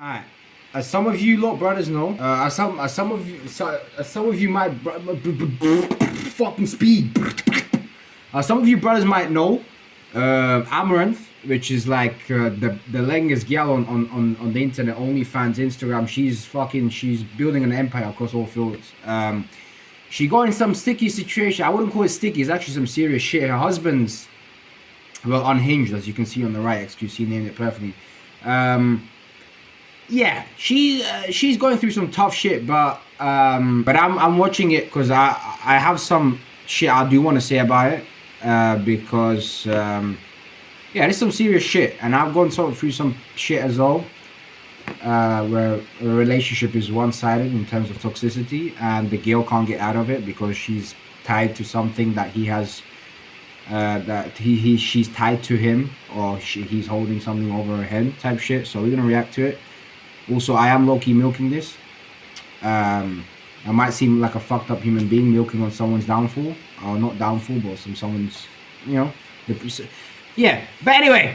Alright, as some of you lot brothers know, as some of you might fucking speed. Some of you brothers might know, Amaranth, which is like the longest gal on the internet, OnlyFans, Instagram. She's building an empire across all fields. She got in some sticky situation. I wouldn't call it sticky. It's actually some serious shit. Her husband's well unhinged, as you can see on the right. XQC named it perfectly. Yeah, she's going through some tough shit, but I'm watching it because I have some shit I do want to say about it, because yeah, there's some serious shit, and I've gone through some shit as well, where a relationship is one-sided in terms of toxicity, and the girl can't get out of it because she's tied to something that he has, she's tied to him, or he's holding something over her head type shit. So we're gonna react to it. Also, I am low-key milking this. I might seem like a fucked up human being milking on someone's downfall, or not downfall, but someone's, you know, yeah. But anyway,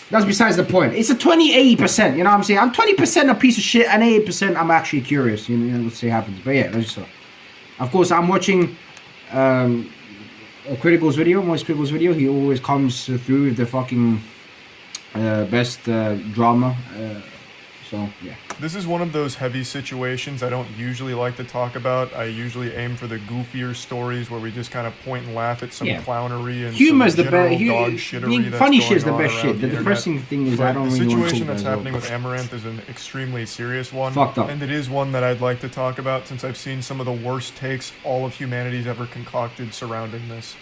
that's besides the point. It's a 20-80%, you know what I'm saying? I'm 20% a piece of shit, and 80% I'm actually curious, you know, let's see what happens. But yeah, let's just, of course, I'm watching Critical's video, Moist Critical's video. He always comes through with the fucking best drama. So, yeah. This is one of those heavy situations I don't usually like to talk about. I usually aim for the goofier stories where we just kind of point and laugh at some clownery and humor's some the general best. dog shittery. Funny shit's the best shit. The The depressing thing is I don't really want to talk about it. The situation that's happening with Amaranth is an extremely serious one. Fucked up. And it is one that I'd like to talk about since I've seen some of the worst takes all of humanity's ever concocted surrounding this.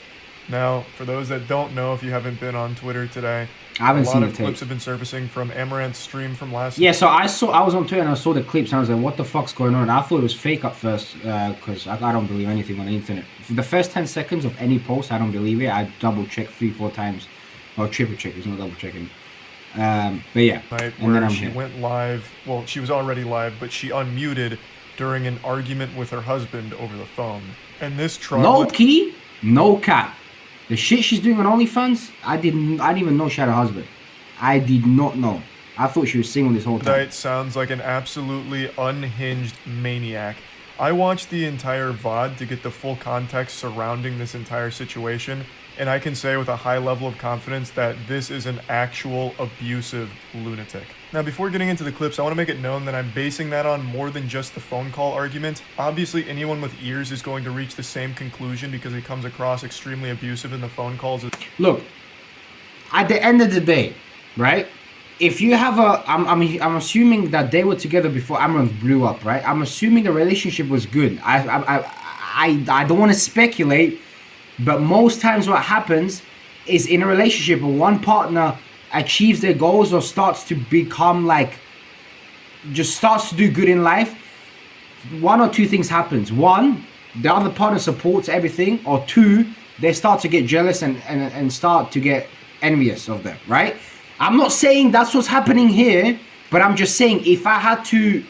Now, for those that don't know, if you haven't been on Twitter today, I haven't seen a lot of the clips have been surfacing from Amaranth's stream from last. Yeah, so I was on Twitter and I saw the clips and I was like, what the fuck's going on? And I thought it was fake at first, because I don't believe anything on the internet. For the first 10 seconds of any post, I don't believe it. I double check 3-4 times, or triple check. It's not double checking. But yeah, and then she went live. Well, she was already live, but she unmuted during an argument with her husband over the phone. And this trouble. No key, no cap. The shit she's doing on OnlyFans, I didn't even know she had a husband. I did not know. I thought she was single this whole time. It sounds like an absolutely unhinged maniac. I watched the entire VOD to get the full context surrounding this entire situation, and I can say with a high level of confidence that this is an actual abusive lunatic. Now, before getting into the clips, I want to make it known that I'm basing that on more than just the phone call argument. Obviously, anyone with ears is going to reach the same conclusion because he comes across extremely abusive in the phone calls. Look, at the end of the day, right? If you have I'm assuming that they were together before Amaranth blew up, right? I'm assuming the relationship was good. I don't want to speculate, but most times what happens is in a relationship, one partner achieves their goals or starts to become like, just starts to do good in life, one or two things happens. One, the other partner supports everything, or two, they start to get jealous and start to get envious of them, right? I'm not saying that's what's happening here, but I'm just saying if I had to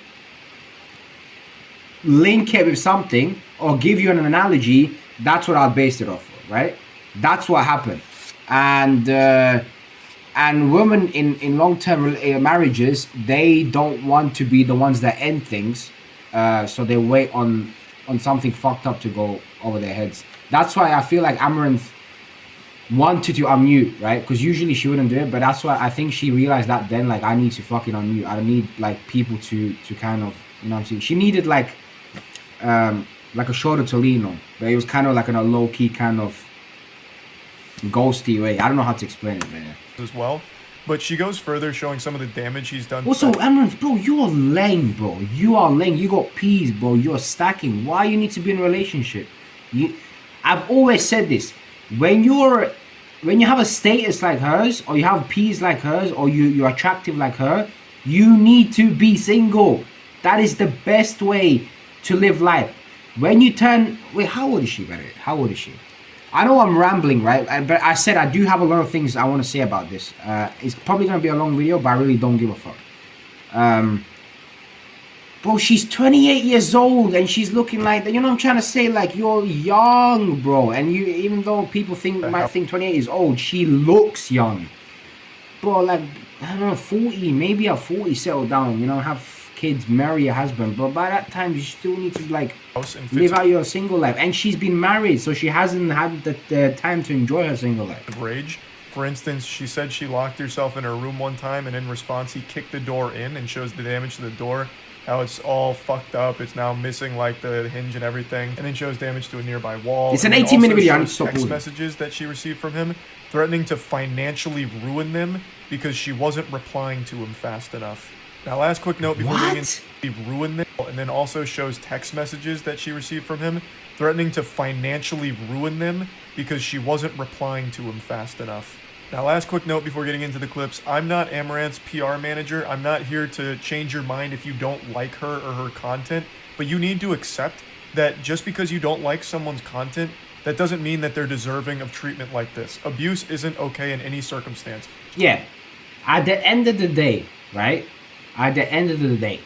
link it with something or give you an analogy, that's what I'll base it off of, right? That's what happened. And women in long-term marriages, they don't want to be the ones that end things, so they wait on something fucked up to go over their heads. That's why I feel like Amaranth wanted to unmute, right? Because usually she wouldn't do it, but that's why I think she realized that then, like, I need to fucking unmute. I need like people to kind of, you know what I'm saying? She needed like a shoulder to lean on, but it was kind of like in a low-key kind of ghosty way. I don't know how to explain it, man. As well, but she goes further, showing some of the damage he's done. Also, Amaranth, bro, you are lame, bro. You are lame. You got peas, bro. You're stacking. Why you need to be in a relationship? I've always said this. When you have a status like hers, or you have peas like hers, or you're attractive like her, you need to be single. That is the best way to live life. When you turn, wait, how old is she, by the way? How old is she? I know I'm rambling, right? But I said I do have a lot of things I want to say about this. It's probably going to be a long video, but I really don't give a fuck. Bro, she's 28 years old and she's looking like, you know what I'm trying to say? Like, you're young, bro. And you, even though people might think 28 is old, she looks young. Bro, like, I don't know, 40, maybe at 40 settle down, you know, have kids, marry a husband. But by that time, you still need to like and live out your single life. And she's been married, so she hasn't had the time to enjoy her single life. Rage. For instance, she said she locked herself in her room one time, and in response, he kicked the door in and shows the damage to the door. How it's all fucked up. It's now missing like the hinge and everything, and then shows damage to a nearby wall. It's an 18-minute video. I need to stop text moving. Messages that she received from him, threatening to financially ruin them because she wasn't replying to him fast enough. Now, last quick note before getting into ruin them, and then also shows text messages that she received from him, threatening to financially ruin them because she wasn't replying to him fast enough. Now, last quick note before getting into the clips, I'm not Amaranth's PR manager. I'm not here to change your mind if you don't like her or her content, but you need to accept that just because you don't like someone's content, that doesn't mean that they're deserving of treatment like this. Abuse isn't okay in any circumstance. Yeah. At the end of the day, right? At the end of the day,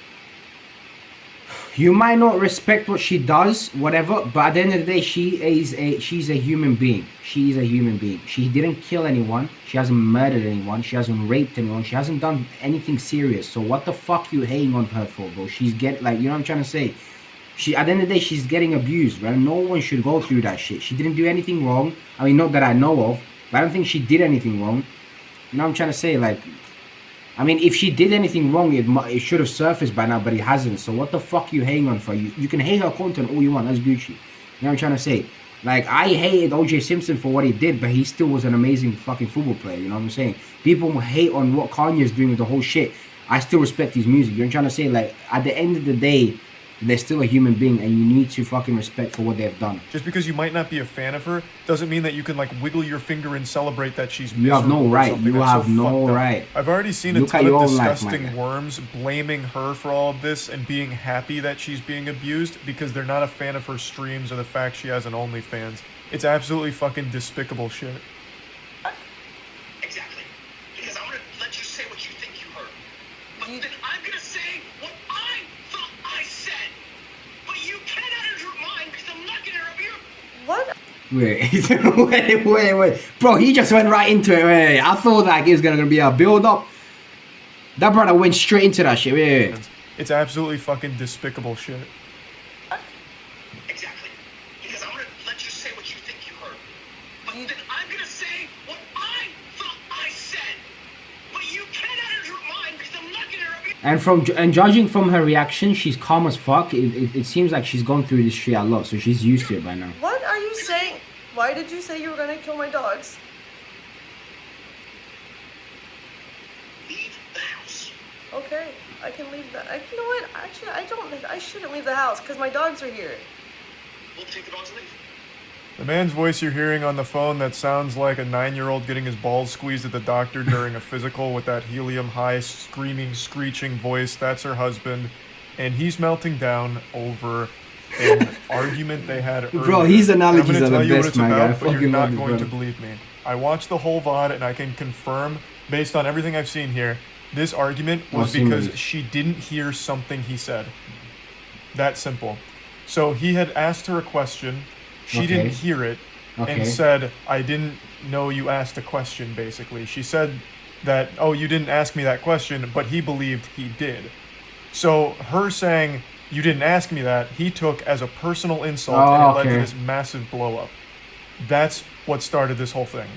you might not respect what she does, whatever, but at the end of the day, she's a human being. She is a human being. She didn't kill anyone. She hasn't murdered anyone. She hasn't raped anyone. She hasn't done anything serious. So what the fuck you hating on her for, bro? She's like, you know what I'm trying to say? At the end of the day, she's getting abused, right? No one should go through that shit. She didn't do anything wrong. I mean, not that I know of, but I don't think she did anything wrong. You know what I'm trying to say? Like, I mean, if she did anything wrong, it should have surfaced by now, but it hasn't. So what the fuck you hating on for? You can hate her content all you want. That's Gucci. You know what I'm trying to say? Like, I hated OJ Simpson for what he did, but he still was an amazing fucking football player. You know what I'm saying? People hate on what Kanye's doing with the whole shit. I still respect his music. You know what I'm trying to say? Like, at the end of the day, they're still a human being, and you need to fucking respect for what they've done. Just because you might not be a fan of her doesn't mean that you can like wiggle your finger and celebrate that she's miserable. You have no right. You have no up. right. I've already seen a ton of disgusting worms blaming her for all of this and being happy that she's being abused because they're not a fan of her streams or the fact she has an OnlyFans. It's absolutely fucking despicable shit. Exactly. Because I'm gonna let you say what you think you heard. But then I'm gonna say what I thought I said. But you cannot enter mine because I'm not gonna review. What? Wait. Bro, he just went right into it. Wait. I thought that it was gonna be a build-up. That brother went straight into that shit. Wait. It's absolutely fucking despicable shit. Exactly. Because I'm gonna let you say what you think you heard. But then I'm gonna say what I thought I said. But you cannot enter mine because I'm not gonna review. And judging from her reaction, she's calm as fuck. It seems like she's gone through this shit a lot, so she's used to it by now. What are you saying? Why did you say you were gonna kill my dogs? Leave the house. Okay, I can leave the. You know what? Actually, I shouldn't leave the house because my dogs are here. We'll take the dogs and leave. The man's voice you're hearing on the phone that sounds like a 9-year-old getting his balls squeezed at the doctor during a physical with that helium-high, screaming, screeching voice, that's her husband. And he's melting down over an argument they had earlier. Bro, his analogies I'm are gonna the tell you what best, it's my about, guy. but you're Fucking not love it, going to brother. believe me. I watched the whole VOD and I can confirm, based on everything I've seen here, this argument was because she didn't hear something he said. That simple. So he had asked her a question, she didn't hear it, and said, I didn't know you asked a question, basically. She said that, oh, you didn't ask me that question, but he believed he did. So her saying, you didn't ask me that, he took as a personal insult, and it led to this massive blow up. That's what started this whole thing.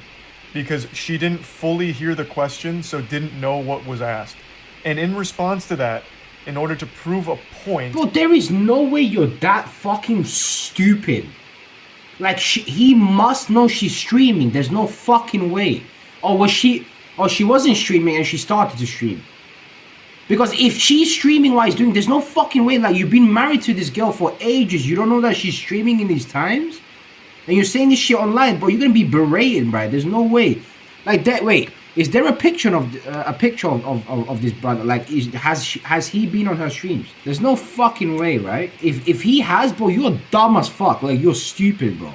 Because she didn't fully hear the question, so didn't know what was asked. And in response to that, in order to prove a point... Bro, there is no way you're that fucking stupid. Like, he must know she's streaming. There's no fucking way. Or she wasn't streaming and she started to stream. Because if she's streaming while he's doing, there's no fucking way. Like, you've been married to this girl for ages. You don't know that she's streaming in these times? And you're saying this shit online, bro. You're gonna be berated, right? There's no way. Like that. Wait, is there a picture of this brother? Like, has he been on her streams? There's no fucking way, right? If he has, bro, you're dumb as fuck. Like, you're stupid, bro.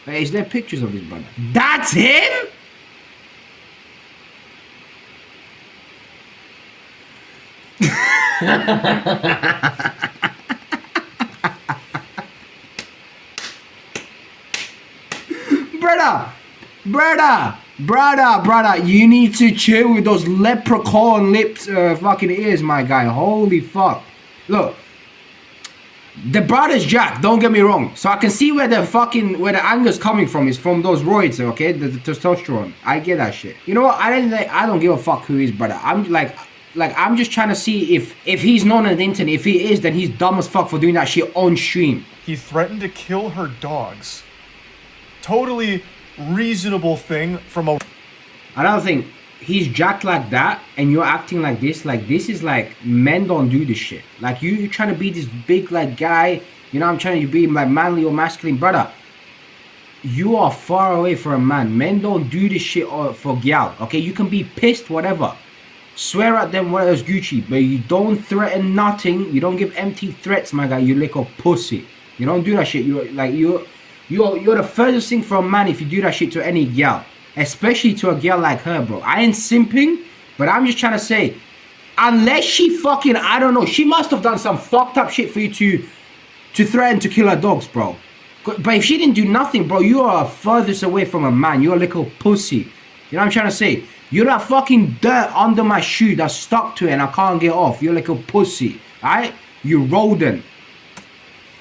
Like, is there pictures of this brother? That's him. Brother, you need to chill with those leprechaun lips, fucking ears, my guy. Holy fuck. Look, the brother's jacked, don't get me wrong. So I can see where the anger's coming from is from those roids, okay? The testosterone. I get that shit. You know what? I don't give a fuck who he is, brother. I'm like I'm just trying to see if he's known on the internet. If he is, then he's dumb as fuck for doing that shit on stream. He threatened to kill her dogs. Totally reasonable thing from a... Another thing, he's jacked like that and you're acting like this is like, men don't do this shit. Like you're trying to be this big like guy, you know, I'm trying to be like manly or masculine, brother. You are far away from a man. Men don't do this shit for gal, okay? You can be pissed, whatever. Swear at them, whatever's Gucci, but you don't threaten nothing. You don't give empty threats, my guy. You little pussy. You don't do that shit. You're the furthest thing from a man if you do that shit to any gal. Especially to a girl like her, bro. I ain't simping, but I'm just trying to say, unless she fucking, I don't know, she must have done some fucked up shit for you to threaten to kill her dogs, bro. But if she didn't do nothing, bro, you are furthest away from a man. You're a little pussy. You know what I'm trying to say? You're that fucking dirt under my shoe that's stuck to it and I can't get off. You're like a pussy, alright? You rodent.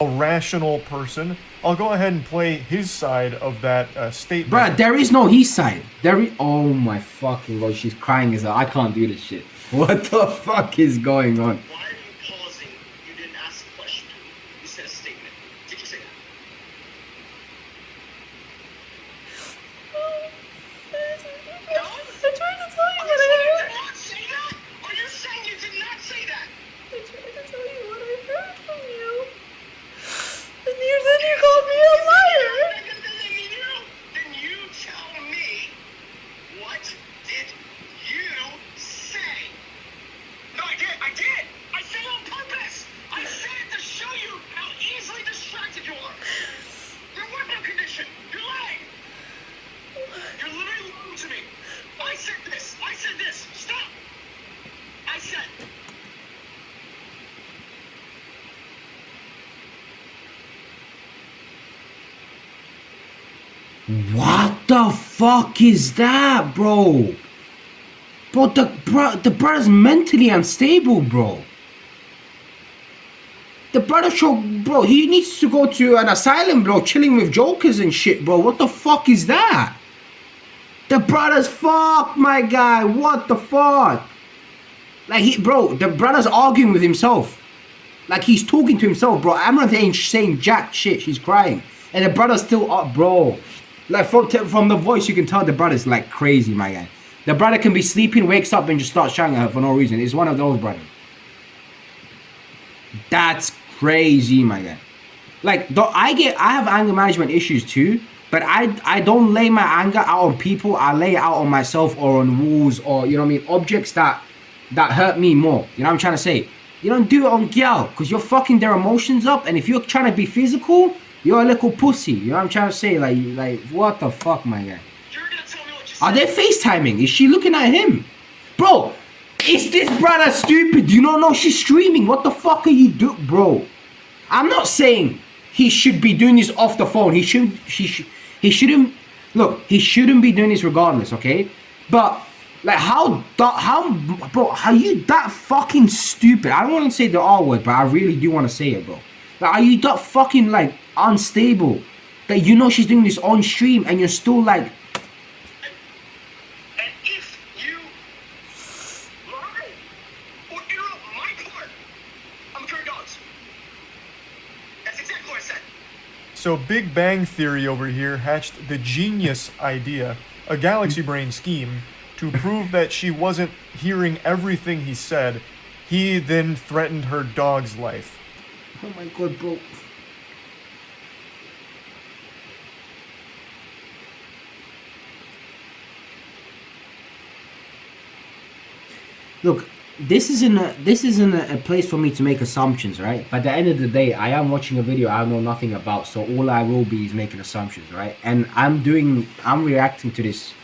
A rational person. I'll go ahead and play his side of that statement. Bruh, there is no his side. Oh my fucking god, she's crying as hell. I can't do this shit. What the fuck is going on? Why are you pausing? You didn't ask a question. You said a statement. Did you say that? No? I tried to tell you Are what you I saying you heard. did not say that? Are you saying you did not say that? I tried to tell you what I heard from you. And then you called me a liar. Then you tell me, what did you say? No, I did. I said it on purpose. I said it to show you how easily distracted you are. Your weapon condition. You're lying. You're literally lying to me. I said this. Stop. I said. What the fuck is that, bro? Bro, the brother's mentally unstable, bro. The brother bro, he needs to go to an asylum, bro, chilling with jokers and shit, bro. What the fuck is that? The brother's fucked, my guy. What the fuck? Like, bro, the brother's arguing with himself. Like, he's talking to himself, bro. Amouranth ain't saying jack shit. She's crying. And the brother's still up, bro. Like, from the voice, you can tell the brother's, like, crazy, my guy. The brother can be sleeping, wakes up, and just starts shouting at her for no reason. It's one of those brothers. That's crazy, my guy. Like, I have anger management issues, too. But I don't lay my anger out on people. I lay it out on myself or on walls or, you know what I mean, objects that hurt me more. You know what I'm trying to say? You don't do it on gal because you're fucking their emotions up. And if you're trying to be physical, you're a little pussy. You know what I'm trying to say? Like what the fuck, my guy? You're gonna tell me what you said. Are they FaceTiming? Is she looking at him? Bro, is this brother stupid? You don't know she's streaming. What the fuck are you doing, bro? I'm not saying he should be doing this off the phone. He shouldn't. Look, he shouldn't be doing this regardless, okay? But like, bro, are you that fucking stupid? I don't want to say the R word, but I really do want to say it, bro. Like, are you that fucking like unstable that you know she's doing this on stream and you're still like? And if you lie or interrupt my part, I'm carrying dogs. That's exactly what I said. So Big Bang Theory over here hatched the genius idea, a galaxy brain scheme, to prove that she wasn't hearing everything he said. He then threatened her dog's life. Oh my god, bro. Look, this isn't a place for me to make assumptions, right? But at the end of the day, I am watching a video I know nothing about, so all I will be is making assumptions, right? And I'm reacting to this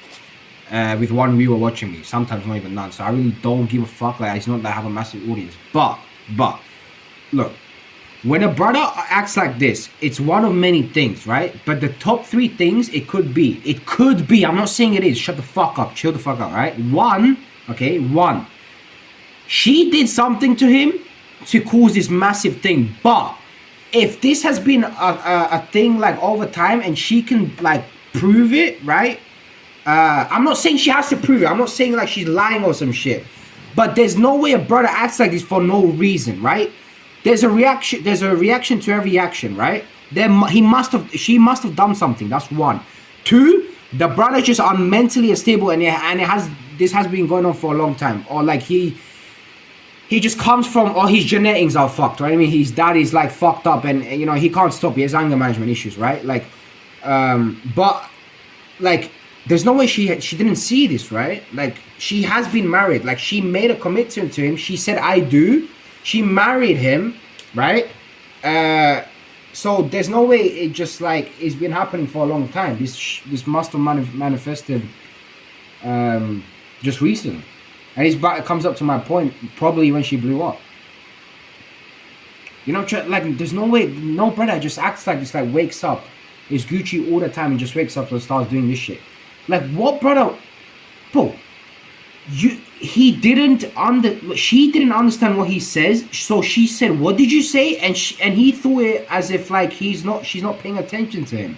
with one viewer watching me, sometimes not even none. So I really don't give a fuck. Like, it's not that I have a massive audience, but look, when a brother acts like this, it's one of many things, right? But the top 3 things it could be. I'm not saying it is. Shut the fuck up. Chill the fuck up, right? One, she did something to him to cause this massive thing. But if this has been a thing like over time and she can like prove it, right? I'm not saying she has to prove it. I'm not saying like she's lying or some shit. But there's no way a brother acts like this for no reason, right? There's a reaction to every action, right? She must have done something. That's one. 2, the brother just are mentally unstable and this has been going on for a long time. Or like he just comes from, or his genetics are fucked, right? I mean, his dad is like fucked up and you know, he can't stop. He has anger management issues, right? Like, but like, there's no way she didn't see this, right? Like, she has been married. Like, she made a commitment to him. She said, I do. She married him, right? So there's no way it just like it's been happening for a long time. This must have manifested just recently, and it comes up to my point probably when she blew up. You know, like there's no way no brother just acts like this. Like wakes up, is Gucci all the time and just wakes up and starts doing this shit. Like what brother, bro? She didn't understand what he says, so she said, what did you say? And he threw it as if like she's not paying attention to him,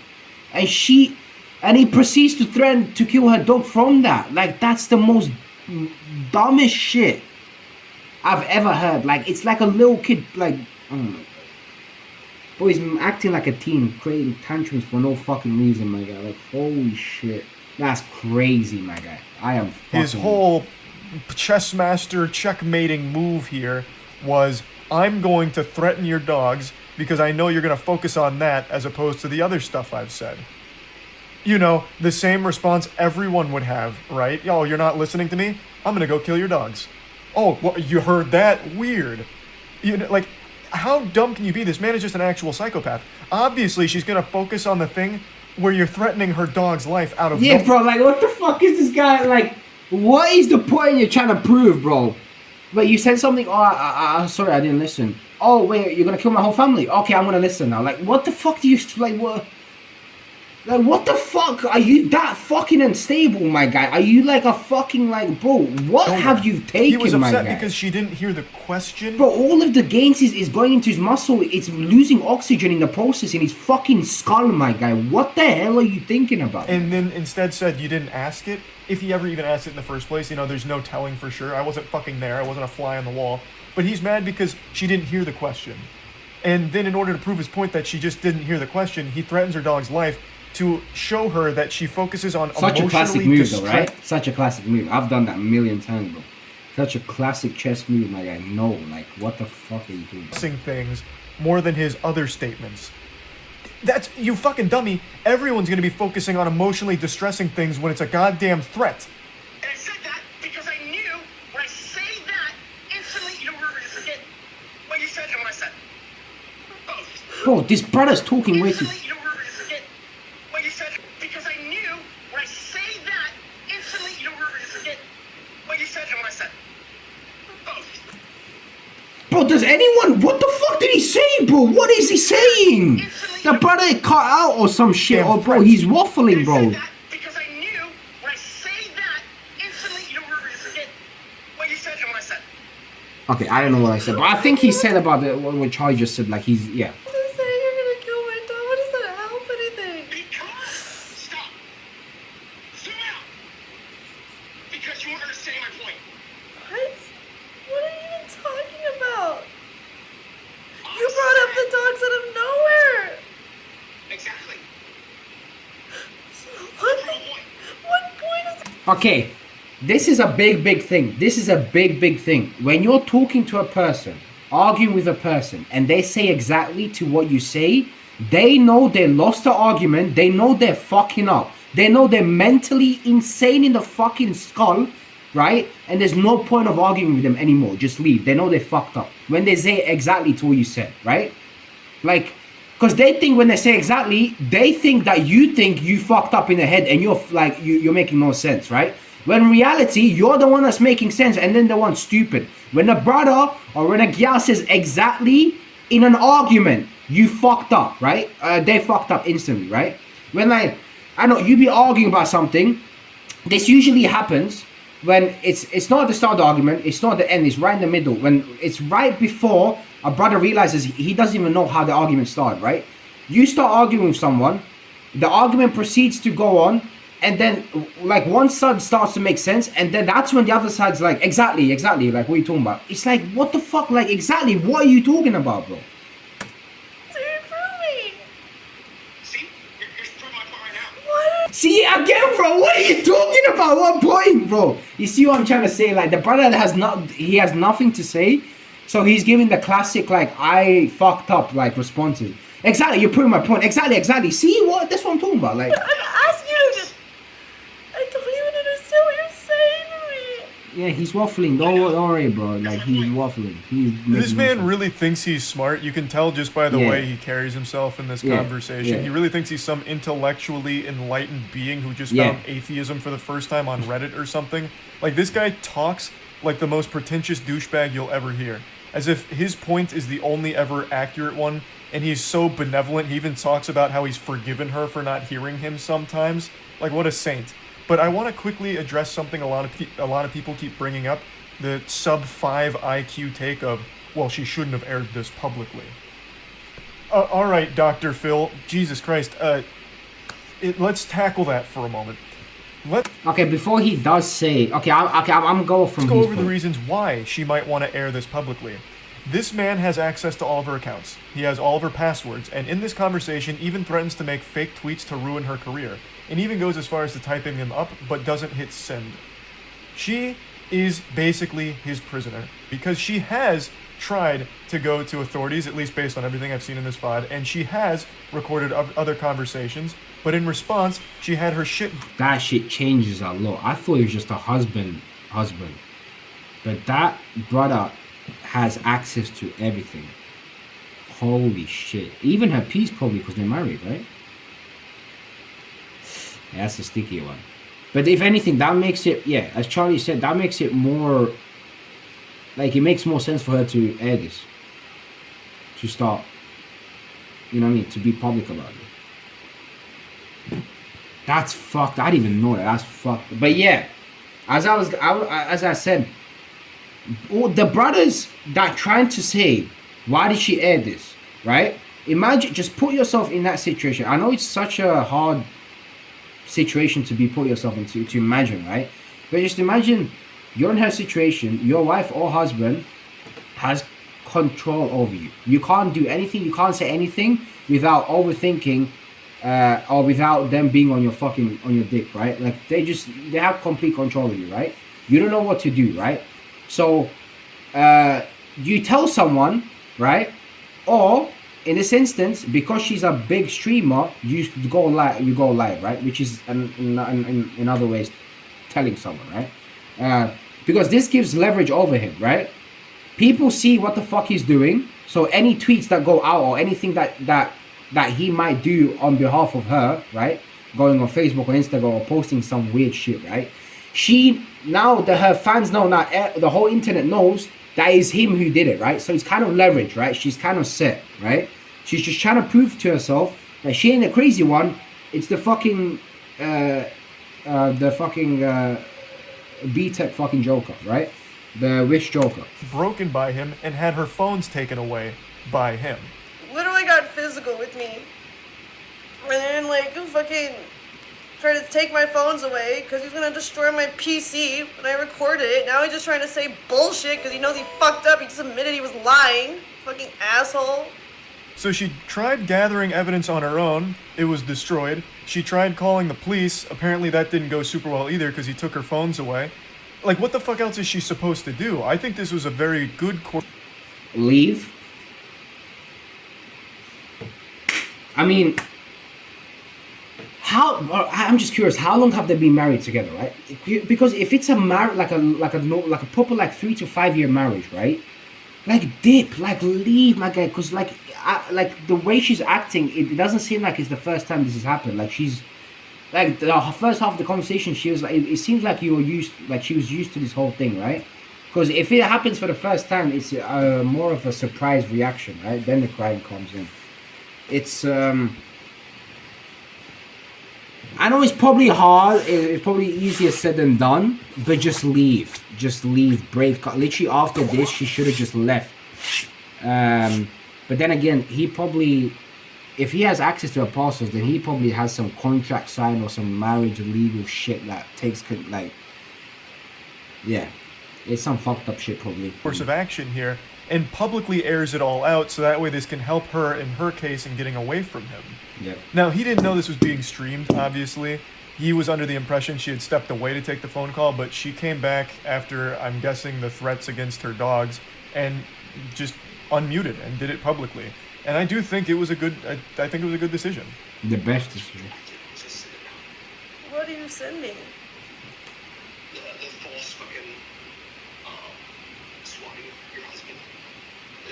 and he proceeds to threaten to kill her dog from that. Like that's the most dumbest shit I've ever heard. Like it's like a little kid, like boy, he's acting like a teen, creating tantrums for no fucking reason, my guy. Like holy shit, that's crazy, my guy. I am fucking... His whole chess master checkmating move here was, I'm going to threaten your dogs because I know you're going to focus on that as opposed to the other stuff I've said. You know, the same response everyone would have, right? Oh, you're not listening to me? I'm going to go kill your dogs. Oh, well, you heard that? Weird. You know, like, how dumb can you be? This man is just an actual psychopath. Obviously, she's going to focus on the thing where you're threatening her dog's life out of yeah, bro, like, what the fuck is this guy, like, what is the point you're trying to prove, bro? Wait, you said something, oh, sorry, I didn't listen. Oh, wait, you're gonna kill my whole family? Okay, I'm gonna listen now. Like, what the fuck do you, like, what? Like, what the fuck? Are you that fucking unstable, my guy? Are you like a fucking, like, bro, what have you taken, my guy? He was upset because she didn't hear the question. Bro, all of the gains is going into his muscle. It's losing oxygen in the process in his fucking skull, my guy. What the hell are you thinking about? And then instead said you didn't ask it. If he ever even asked it in the first place, you know, there's no telling for sure. I wasn't fucking there. I wasn't a fly on the wall. But he's mad because she didn't hear the question. And then in order to prove his point that she just didn't hear the question, he threatens her dog's life to show her that she focuses on such a classic move, though, right? Such a classic move. I've done that a million times, bro. Such a classic chess move, my guy. No, like, what the fuck are you doing? Things more than his other statements. That's, you fucking dummy. Everyone's gonna be focusing on emotionally distressing things when it's a goddamn threat. And I said that because I knew when I say that, instantly you were going to forget what you said and what I said. Both. Bro, this brother's talking way too... Instantly you were going to forget what you said because I knew when I say that, instantly you were going to forget what you said and what I said. Both. Bro, does anyone... What the fuck did he say, bro? What is he saying? The brother cut out or some shit. Oh, bro, he's waffling, bro. Because I knew when I say that, instantly you were going to forget what you said and what I said. Okay, I don't know what I said, but I think he said about what Charlie just said, like he's, yeah. What does that? You're gonna kill my dog? What does that help anything? Because, stop. Zoom out. Because you weren't understanding my point. What? What are you even talking about? You brought up the dogs out of nowhere. Exactly. What? Prove a point. What point is... Okay, this is a big thing. This is a big thing. When you're talking to a person, arguing with a person, and they say exactly to what you say, they know they lost the argument. They know they're fucking up. They know they're mentally insane in the fucking skull, right? And there's no point of arguing with them anymore. Just leave. They know they fucked up. When they say exactly to what you said, right? Like, because they think when they say exactly, they think that you think you fucked up in the head and you're like, you're making no sense, right? When in reality, you're the one that's making sense and then the one stupid. When a brother or when a gal says exactly, in an argument, you fucked up, right? They fucked up instantly, right? When I know you be arguing about something, this usually happens when it's not at the start of the argument, it's not at the end, it's right in the middle. When it's right before a brother realizes he doesn't even know how the argument started, right? You start arguing with someone, the argument proceeds to go on, and then like one side starts to make sense, and then that's when the other side's like, exactly, like what are you talking about? It's like, what the fuck, like exactly, what are you talking about, bro? See? Here's proof my point right now. What? See, again, bro, what are you talking about? What point, bro? You see what I'm trying to say? Like, the brother he has nothing to say, so he's giving the classic, like, I fucked up, like, responses. Exactly, you're proving my point. Exactly. See, what? That's what I'm talking about, like. I'm asking you. I don't even understand what you're saying to me. Yeah, he's waffling. Don't worry, bro. Like, he's waffling. This man really thinks he's smart. You can tell just by the way he carries himself in this conversation. Yeah. He really thinks he's some intellectually enlightened being who just found atheism for the first time on Reddit or something. Like, this guy talks like the most pretentious douchebag you'll ever hear. As if his point is the only ever accurate one, and he's so benevolent, he even talks about how he's forgiven her for not hearing him sometimes. Like, what a saint. But I want to quickly address something a lot of people keep bringing up, the sub-5 IQ take of, well, she shouldn't have aired this publicly. All right, Dr. Phil, Jesus Christ, let's tackle that for a moment. Okay, before he does say, I'm going from. Let's go over the reasons why she might want to air this publicly. This man has access to all of her accounts. He has all of her passwords, and in this conversation even threatens to make fake tweets to ruin her career, and even goes as far as to typing them up, but doesn't hit send. She is basically his prisoner, because she has tried to go to authorities, at least based on everything I've seen in this VOD, and she has recorded other conversations, but in response, she had her shit... That shit changes a lot. I thought he was just a husband. But that brother has access to everything. Holy shit. Even her piece probably, because they're married, right? Yeah, that's a sticky one. But if anything, that makes it, as Charlie said, that makes it more, like, it makes more sense for her to air this. To start, you know what I mean, to be public about it. That's fucked. I didn't even know that. That's fucked. But yeah, as I said, all the brothers that trying to say, why did she air this, right? Imagine, just put yourself in that situation. I know it's such a hard situation to be put yourself into, to imagine, right? But just imagine you're in her situation, your wife or husband has control over you. You can't do anything, you can't say anything without overthinking or without them being on your dick, right? Like they have complete control of you, right? You don't know what to do, right? So you tell someone, right? Or in this instance, because she's a big streamer, you go live, right? Which is in other ways telling someone, right? Because this gives leverage over him, right? People see what the fuck he's doing, so any tweets that go out or anything that he might do on behalf of her, right? Going on Facebook or Instagram or posting some weird shit, right? Now that her fans know, now the whole internet knows that is him who did it, right? So it's kind of leverage, right? She's kind of set, right? She's just trying to prove to herself that she ain't the crazy one. It's the fucking B-Tech fucking Joker, right? The Wish Joker. Broken by him and had her phones taken away by him. Literally got physical with me. And then like fucking tried to take my phones away because he's gonna destroy my PC when I recorded it. Now he's just trying to say bullshit because he knows he fucked up. He just admitted he was lying. Fucking asshole. So she tried gathering evidence on her own. It was destroyed. She tried calling the police. Apparently that didn't go super well either because he took her phones away. Like, what the fuck else is she supposed to do? I think this was a very good course. Leave? I mean, I'm just curious, how long have they been married together, right? Because if it's a like a proper like 3 to 5 year marriage, right? Like dip, like leave, my guy, because like the way she's acting, it doesn't seem like it's the first time this has happened. Like she's like the first half of the conversation, she was like, it seems like she was used to this whole thing, right? Because if it happens for the first time, it's more of a surprise reaction, right? Then the crying comes in. It's I know it's probably hard. It's probably easier said than done. But just leave. Just leave. Brave. Literally after this, she should have just left. But then again, he probably, if he has access to apostles, then he probably has some contract signed or some marriage legal shit that takes like, yeah, it's some fucked up shit probably. Course of action here, and publicly airs it all out, so that way this can help her in her case in getting away from him. Yeah. Now, he didn't know this was being streamed, obviously. He was under the impression she had stepped away to take the phone call, but she came back after, I'm guessing, the threats against her dogs, and just unmuted and did it publicly. And I do think it was a good, I think it was a good decision. The best decision. What are you sending? The false fucking swatting your husband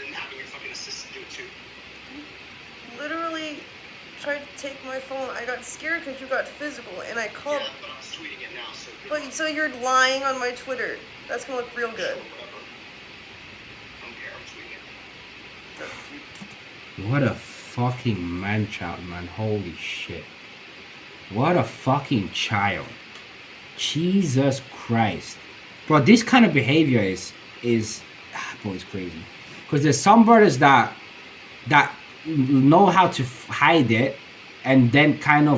and having your fucking assistant do it too. Literally tried to take my phone. I got scared because you got physical, and I called. Yeah, but I'm tweeting it now, so. But so you're lying on my Twitter. That's gonna look real good. Whatever. I don't care. I'm tweeting it. What a fucking man-child, man. Holy shit. What a fucking child. Jesus Christ. Bro, this kind of behavior is bro, it's crazy. Because there's some brothers that know how to hide it, and then it kind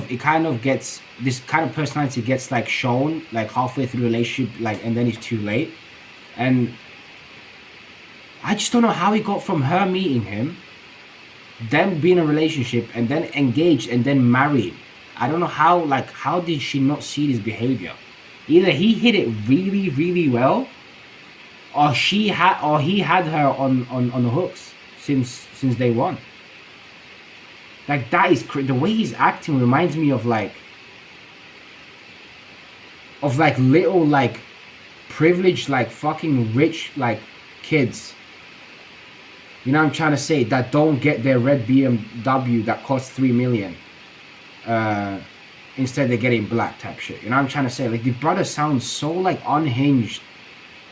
of gets, this kind of personality gets like shown like halfway through the relationship, like, and then it's too late. And I just don't know how he got from her meeting him, then being in a relationship, and then engaged, and then married. I don't know how, like, how did she not see this behavior? Either he hit it really, really well, or he had her on the hooks since day one. Like, that is the way he's acting reminds me of little like privileged, like fucking rich like kids. You know what I'm trying to say? That don't get their red BMW that costs $3 million. Instead they're getting black type shit. You know what I'm trying to say? Like, the brother sounds so like unhinged.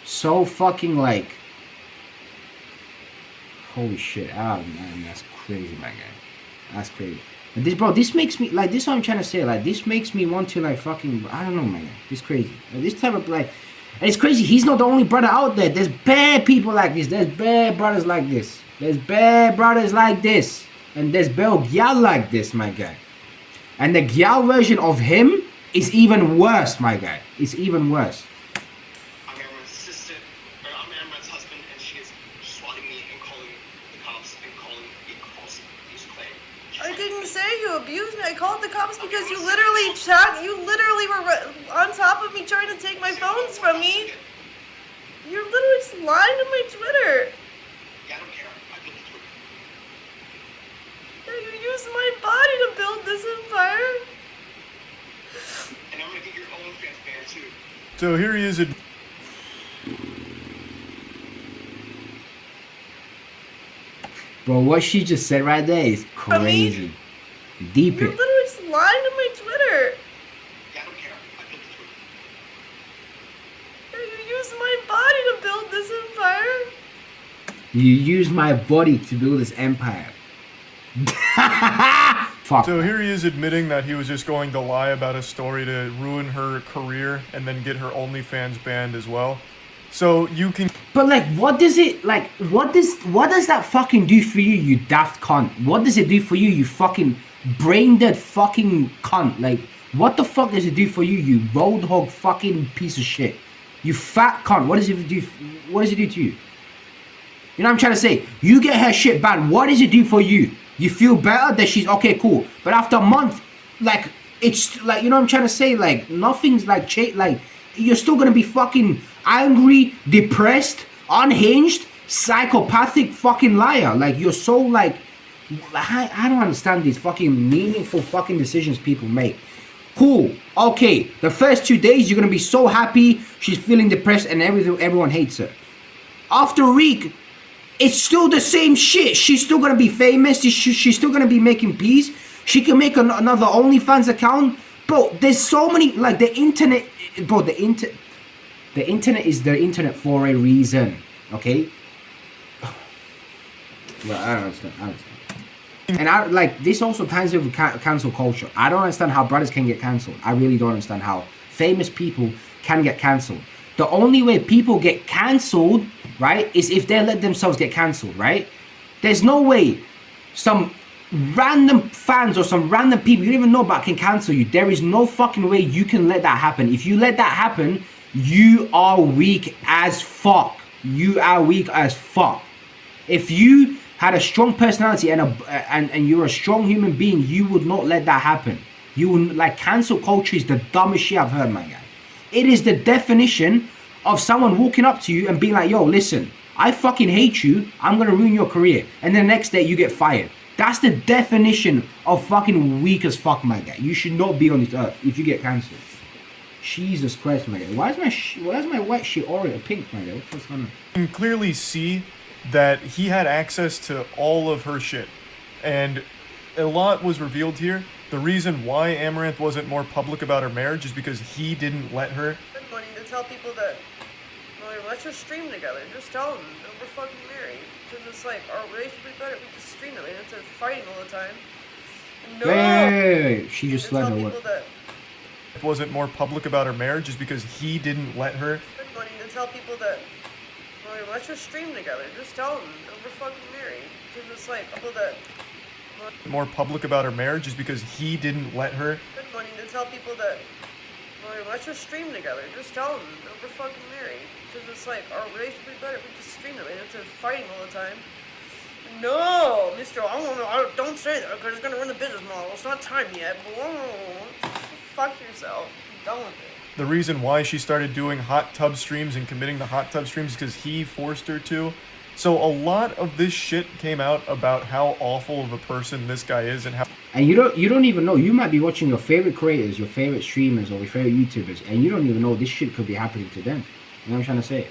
So fucking like, holy shit. Oh man, that's crazy, my guy. That's crazy. And this makes me like, this is what I'm trying to say. Like, this makes me want to like fucking, I don't know, man. It's crazy. Like, this type of like, and it's crazy. He's not the only brother out there. There's bad people like this. There's bad brothers like this. There's bad brothers like this. And there's bad gyal like this, my guy. And the gyal version of him is even worse, my guy. It's even worse. I'm Amouranth's assistant, or I'm Amouranth's husband, and she is swatting me and calling the cops and calling a false abuse claim. I didn't say you abused me. I called the cops because you literally were on top of me trying to take my phones from me. You're literally just lying to my Twitter. Yeah, I don't care. I built the Twitter. You used my body to build this empire. And I'm gonna get your OnlyFans banned too. So here he is. Bro, what she just said right there is crazy. Deep You're it. literally just lying to my Twitter. Yeah, I don't care. I built the Twitter. You used my body to build this empire. You use my body to build this empire. Fuck. So here he is admitting that he was just going to lie about a story to ruin her career and then get her OnlyFans banned as well. So you can. But like, what does it like? What does that fucking do for you, you daft cunt? What does it do for you, you fucking brain dead fucking cunt? Like, what the fuck does it do for you, you roadhog fucking piece of shit? You fat cunt. What does it do? What does it do to you? You know what I'm trying to say? You get her shit banned. What does it do for you? You feel better that she's okay, cool. But after a month, like, it's like, you know what I'm trying to say? Like, nothing's like like, you're still gonna be fucking angry, depressed, unhinged, psychopathic fucking liar. Like, you're so like, I don't understand these fucking meaningful fucking decisions people make. Cool, okay, the first 2 days you're gonna be so happy, she's feeling depressed and everyone hates her. After a week, it's still the same shit. She's still gonna be famous. She's still gonna be making peace. She can make another OnlyFans account. Bro, there's so many, like, the internet, bro, The internet is the internet for a reason, okay? Well, I don't understand. And I like this also ties in with cancel culture. I don't understand how brothers can get cancelled. I really don't understand how famous people can get cancelled. The only way people get cancelled, right, is if they let themselves get cancelled, right? There's no way some random fans or some random people you don't even know about can cancel you. There is no fucking way you can let that happen. If you let that happen, you are weak as fuck. You are weak as fuck. If you had a strong personality and you're a strong human being, you would not let that happen. You would, like, cancel culture is the dumbest shit I've heard, my guy. It is the definition of someone walking up to you and being like, yo, listen, I fucking hate you. I'm gonna ruin your career. And then the next day you get fired. That's the definition of fucking weak as fuck, my guy. You should not be on this earth if you get cancelled. Jesus Christ, my guy. Why is my white shit already pink, my guy? What the fuck's going on? You can clearly see that he had access to all of her shit. And a lot was revealed here. The reason why Amouranth wasn't more public about her marriage is because he didn't let her. Good money to tell people that, well, let's just stream together. Just tell them that we're fucking married. Because it's like, our relationship would be better if we just stream it. We don't have to fighting all the time. No! Wait. She just let her what? Wasn't more public about her marriage is because he didn't let her. Good money to tell people that, well, let's just stream together. Just tell them that we're fucking married. Because it's like, people that. More public about her marriage is because he didn't let her. Good money to tell people that, well, let's just stream together. Just tell them that we're fucking married. Because it's like, our relationship would be better if we just stream it. We don't have to fighting all the time. No, Mr. Don't say that because it's gonna ruin the business model. It's not time yet. Fuck yourself. I'm done with it. The reason why she started doing hot tub streams and committing the hot tub streams is because he forced her to. So a lot of this shit came out about how awful of a person this guy is and how. And you don't even know. You might be watching your favorite creators, your favorite streamers, or your favorite YouTubers, and you don't even know this shit could be happening to them. You know what I'm trying to say?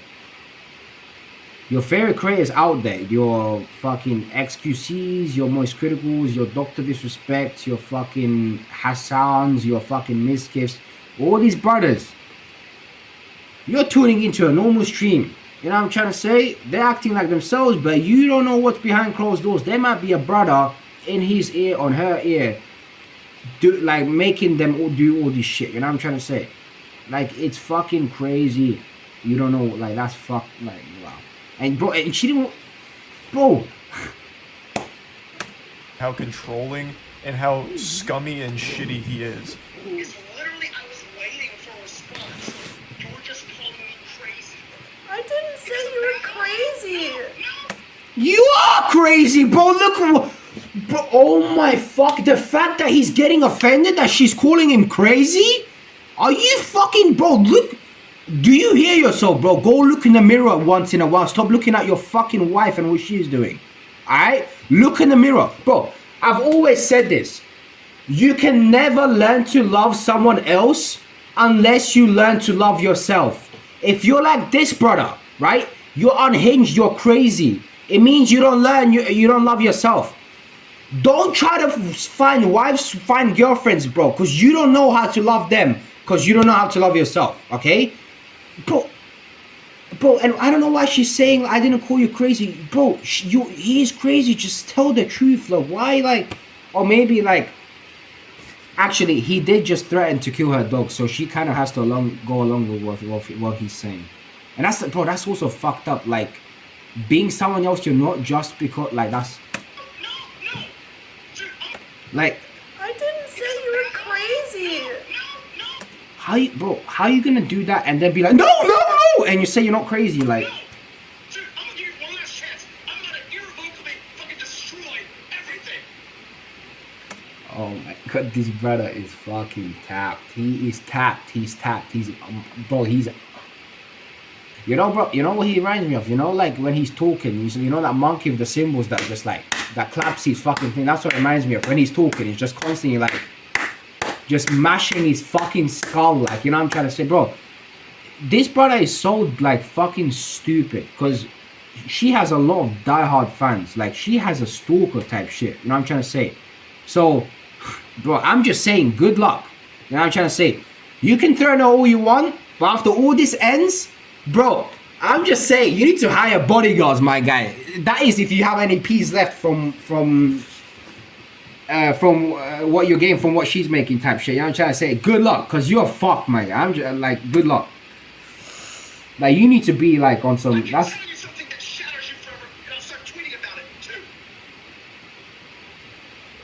Your favorite creators out there, your fucking XQCs, your Moist Criticals, your Dr. Disrespect, your fucking Hassans, your fucking Misgifts, all these brothers, you're tuning into a normal stream. You know what I'm trying to say? They're acting like themselves, but you don't know what's behind closed doors. There might be a brother in his ear, on her ear, like making them do all this shit. You know what I'm trying to say? Like, it's fucking crazy. You don't know, like, that's fuck, like, wow. And bro, and she didn't, bro. How controlling and how scummy and shitty he is. It's literally, I was waiting for a response. You were just calling me crazy. I didn't say you were crazy. No. You are crazy, bro. Look, bro. Oh my fuck. The fact that he's getting offended that she's calling him crazy? Are you fucking, bro? Look. Do you hear yourself, bro? Go look in the mirror once in a while. Stop looking at your fucking wife and what she's doing. Alright? Look in the mirror. Bro, I've always said this. You can never learn to love someone else unless you learn to love yourself. If you're like this, brother, right? You're unhinged, you're crazy. It means you don't learn, you don't love yourself. Don't try to find wives, find girlfriends, bro, because you don't know how to love them, because you don't know how to love yourself, okay? Bro, and I don't know why she's saying I didn't call you crazy. Bro, he is crazy. Just tell the truth. Like, why, like, or maybe, like, actually, he did just threaten to kill her dog, so she kind of has to go along with what he's saying. And that's, bro, that's also fucked up. Like, being someone else you're not just because, like, that's, No. Dude, like, I didn't say you were crazy. no. how you gonna do that and then be like, no, and you say you're not crazy, like. No. Dude, I'm gonna give you one last chance. I'm gonna irrevocably fucking destroy everything. Oh my god, this brother is fucking tapped. He is tapped. He's tapped. Bro, he's. You know, bro, you know what he reminds me of? You know, like when he's talking, you know that monkey with the symbols that just like, that claps his fucking thing. That's what it reminds me of. When he's talking, he's just constantly like, just mashing his fucking skull. Like, you know what I'm trying to say? Bro, this brother is so like fucking stupid because she has a lot of diehard fans. Like, she has a stalker type shit. You know what I'm trying to say? So, bro, I'm just saying good luck. You know what I'm trying to say? You can threaten her all you want, but after all this ends, Bro, I'm just saying, you need to hire bodyguards, my guy. That is if you have any peas left from what you're getting from what she's making type shit. You know what I'm trying to say? Good luck, because you're fucked, my guy. I'm just like, good luck. Like, you need to be like on some, I can that's, tell you something that shatters you forever, and I'll start tweeting about it too.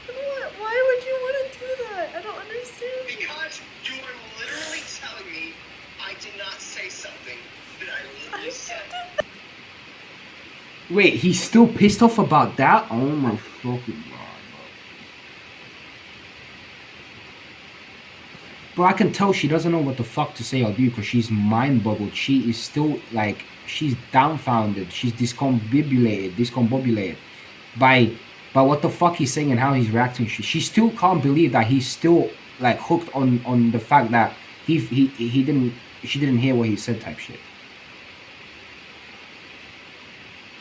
What? Why would you want to do that? I don't understand. Because you are literally telling me I did not say something that I literally said. wait, he's still pissed off about that? Oh my fucking god, bro, I can tell she doesn't know what the fuck to say or do because she's mind boggled. She is still like, she's dumbfounded. She's discombobulated by what the fuck he's saying and how he's reacting. She still can't believe that he's still like hooked on the fact that she didn't hear what he said type shit.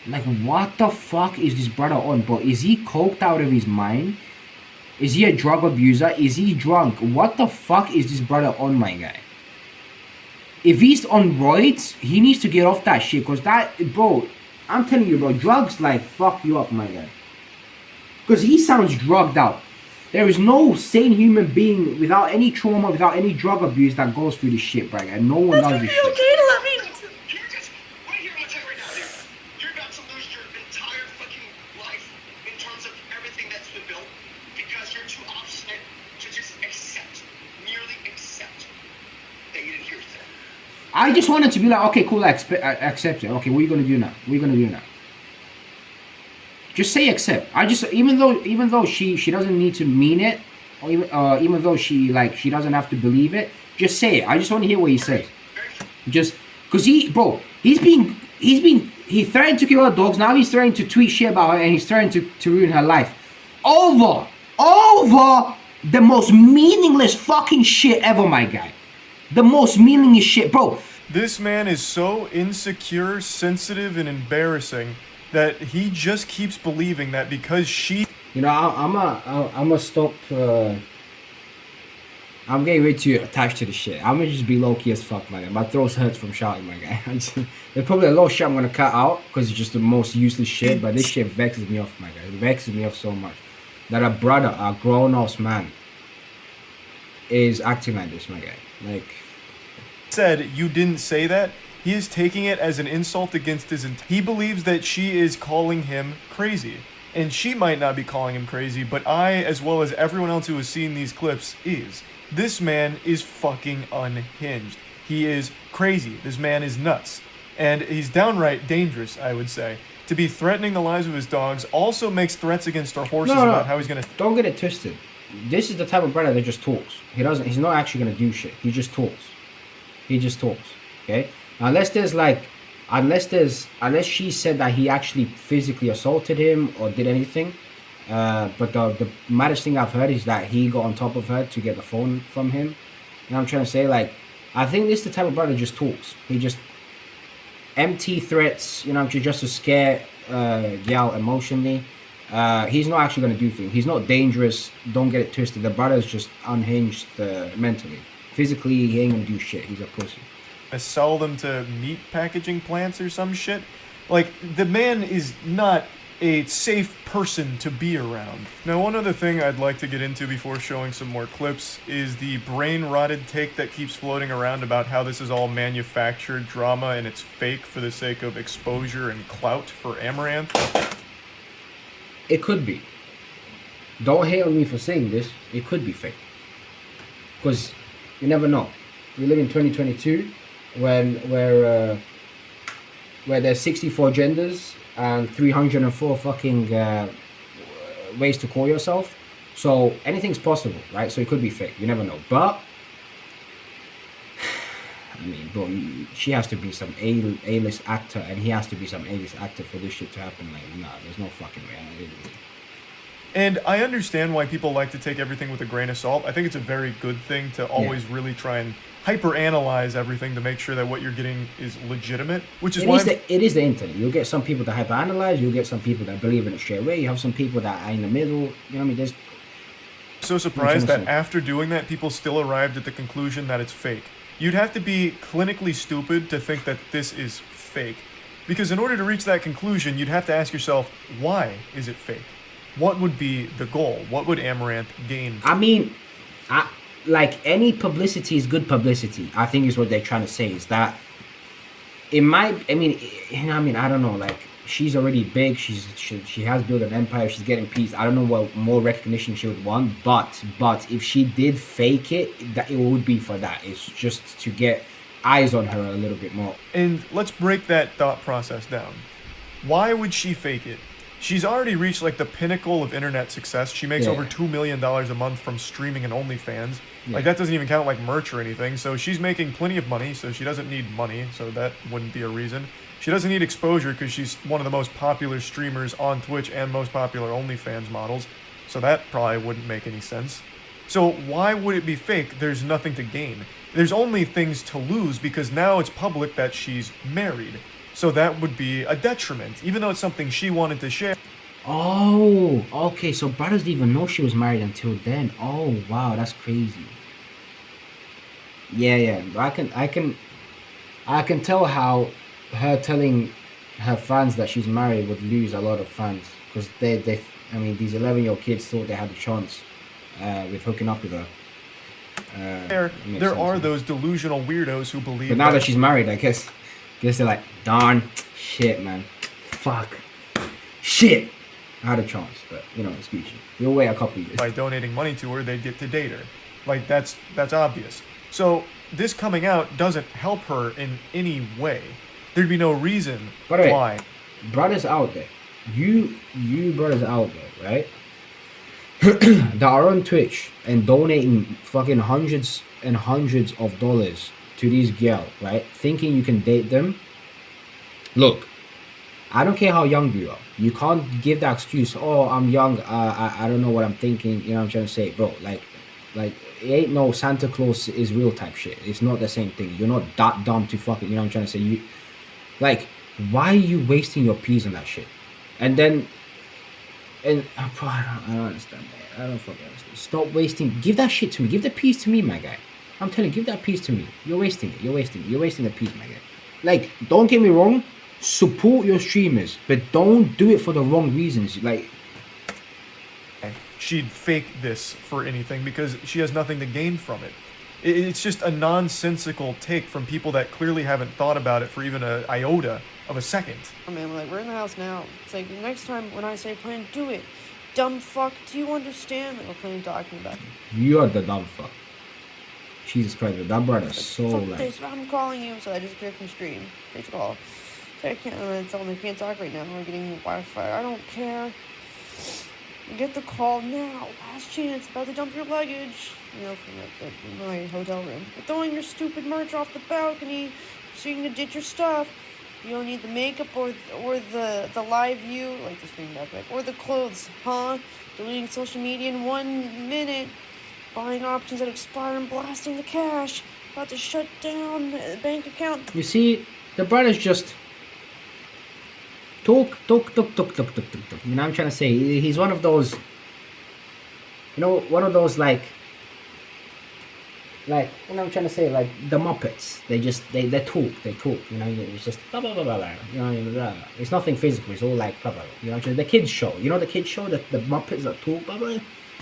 Like, what the fuck is this brother on, bro? Is he coked out of his mind? Is he a drug abuser? Is he drunk? What the fuck is this brother on, my guy? If he's on roids, he needs to get off that shit. Because that, bro, I'm telling you, bro, drugs, like, fuck you up, my guy. Because he sounds drugged out. There is no sane human being without any trauma, without any drug abuse that goes through this shit, my guy. No one does Would this be shit. okay to let me. You're just, right here, I'm gonna tell you right now, dude. You're about to lose your entire fucking life in terms of everything that's been built because you're too obstinate to just merely accept that you didn't hear it. I just wanted to be like, okay, cool, I accept it. Okay, what are you gonna do now? What are you gonna do now? Just say accept. I just, even though she doesn't need to mean it, or even though she doesn't have to believe it, just say it. I just want to hear what he says. Just because he threatened to kill her dogs. Now he's threatening to tweet shit about her, and he's threatening to ruin her life over the most meaningless fucking shit ever, my guy. The most meaningless shit, bro. This man is so insecure, sensitive, and embarrassing that he just keeps believing that because she... You know, I'm a stop. I'm getting way too attached to the shit. I'm gonna just be low key as fuck, man. My throat hurts from shouting, my guy. There's probably a lot of shit I'm gonna cut out because it's just the most useless shit. But this shit vexes me off, my guy. It vexes me off so much that a brother, a grown ass man, is acting like this, my guy. Like, said you didn't say that. He is taking it as an insult against his he believes that she is calling him crazy. And she might not be calling him crazy, but I, as well as everyone else who has seen these clips, is. This man is fucking unhinged. He is crazy. This man is nuts. And he's downright dangerous, I would say. To be threatening the lives of his dogs also makes threats agaagainst our horses about how he's gonna... Don't get it twisted. This is the type of brother that just talks. He's not actually gonna do shit. He just talks. He just talks. Okay? Unless she said that he actually physically assaulted him or did anything, but the maddest thing I've heard is that he got on top of her to get the phone from him. You know what I'm trying to say? Like, I think this is the type of brother that just talks. He just empty threats, you know, just to scare Gal emotionally. He's not actually gonna do things. He's not dangerous. Don't get it twisted. The brother's just unhinged mentally. Physically, he ain't gonna do shit. He's a pussy. Sell them to meat packaging plants or some shit. Like, the man is not a safe person to be around. Now, one other thing I'd like to get into before showing some more clips is the brain-rotted take that keeps floating around about how this is all manufactured drama and it's fake for the sake of exposure and clout for Amaranth. It could be. Don't hate on me for saying this. It could be fake. Because you never know. We live in 2022 where there's 64 genders and 304 fucking ways to call yourself. So anything's possible, right? So it could be fake. You never know. But I mean, bro, she has to be some A-list actor, and he has to be some A-list actor for this shit to happen. Like, nah, there's no fucking way. And I understand why people like to take everything with a grain of salt. I think it's a very good thing to always really try and hyper-analyze everything to make sure that what you're getting is legitimate, which is it is the internet. You'll get some people that hyper-analyze, you'll get some people that believe in it straight away, you have some people that are in the middle, you know what I mean? There's... So surprised that after doing that, people still arrived at the conclusion that it's fake. you'd have to be clinically stupid to think that this is fake. Because in order to reach that conclusion, you'd have to ask yourself, why is it fake? What would be the goal? What would Amaranth gain? I mean, like any publicity is good publicity. I think is what they're trying to say. Is that it might? I mean, I don't know. Like she's already big. She has built an empire. She's getting peace. I don't know what more recognition she would want. But if she did fake it, that it would be for that. It's just to get eyes on her a little bit more. And let's break that thought process down. Why would she fake it? She's already reached like the pinnacle of internet success. She makes over $2 million a month from streaming and OnlyFans. Like that doesn't even count like merch or anything. So she's making plenty of money. So she doesn't need money. So that wouldn't be a reason. She doesn't need exposure because she's one of the most popular streamers on Twitch and most popular OnlyFans models. So that probably wouldn't make any sense. So why would it be fake? There's nothing to gain. There's only things to lose because now it's public that she's married. So that would be a detriment, even though it's something she wanted to share. Oh, okay. So brothers didn't even know she was married until then. Oh, wow, that's crazy. Yeah. I can tell how her telling her fans that she's married would lose a lot of fans because I mean, these 11-year-old kids thought they had a chance with hooking up with her. There are those delusional weirdos who believe. But now that she's married, I guess they're like, darn, shit, man, fuck, shit. I had a chance, but excuse you. We'll wait a couple of years. By donating money to her, they'd get to date her. Like that's obvious. So this coming out doesn't help her in any way. There'd be no reason why. Brothers out there, you brothers out there, right? That are on Twitch and donating fucking hundreds and hundreds of dollars to these girls, right? Thinking you can date them. Look, I don't care how young you are. You can't give that excuse. Oh, I'm young. I don't know what I'm thinking. You know what I'm trying to say, bro. Like, it ain't no Santa Claus is real type shit. It's not the same thing. You're not that dumb to fucking. You know what I'm trying to say. Why are you wasting your peas on that shit? And then. And I don't understand, man. I don't fucking understand. Stop wasting. Give that shit to me. Give the piece to me, my guy. I'm telling you, give that piece to me. You're wasting it. You're wasting the piece, my guy. Like, don't get me wrong. Support your streamers, but don't do it for the wrong reasons. Like, she'd fake this for anything because she has nothing to gain from it. It's just a nonsensical take from people that clearly haven't thought about it for even an iota of a second. I mean, like, we're in the house now. It's like, next time when I say plan, do it. Dumb fuck, do you understand? Like, we're planning talking about it. You are the dumb fuck. Jesus Christ, that brother's so fuck this, I'm calling you, so I just appeared from stream. They call. So I can't, tell them they can't talk right now. We're getting Wi-Fi. I don't care. Get the call now. Last chance. About to dump your luggage. From my hotel room. You're throwing your stupid merch off the balcony so you can ditch your stuff. You don't need the makeup or the live view, like the screen backpack, or the clothes, huh? Deleting social media in 1 minute. Buying options that expire and blasting the cash. About to shut down the bank account. You see, the brother's just talk. You know what I'm trying to say? He's one of those, like, you know what I'm trying to say, like the Muppets. They talk, it's just blah blah blah blah, blah. It's nothing physical, it's all like blah blah, you know what I'm saying? The kids show, the kids show, the Muppets that talk, blah blah.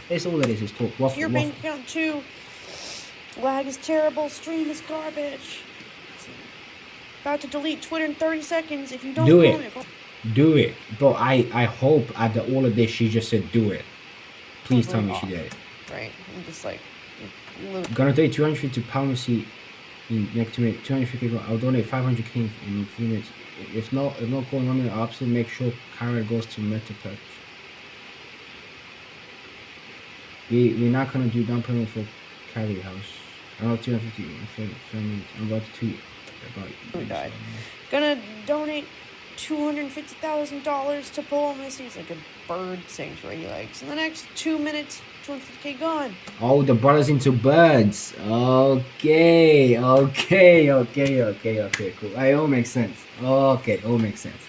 It's all it is talk. Waffle, your bank account too. Lag is terrible, stream is garbage. About to delete Twitter in 30 seconds if you don't do it. Bro, I hope after all of this she just said do it. Please tell me she did it. Right, I'm just like, gonna donate £250 next to me. 250. I'll donate 500k in a few minutes. If not going on, I'll absolutely make sure Karen goes to MetaPurge. We're not gonna do down payment for Carrie House. I'm about 250. I'm about to tweet about. Who died? Gonna donate $250,000 to Polo Missy's, like a bird sanctuary. Like, in the next 2 minutes, 250k gone. Oh, the brother's into birds. Okay, cool. It all makes sense. Okay, all makes sense.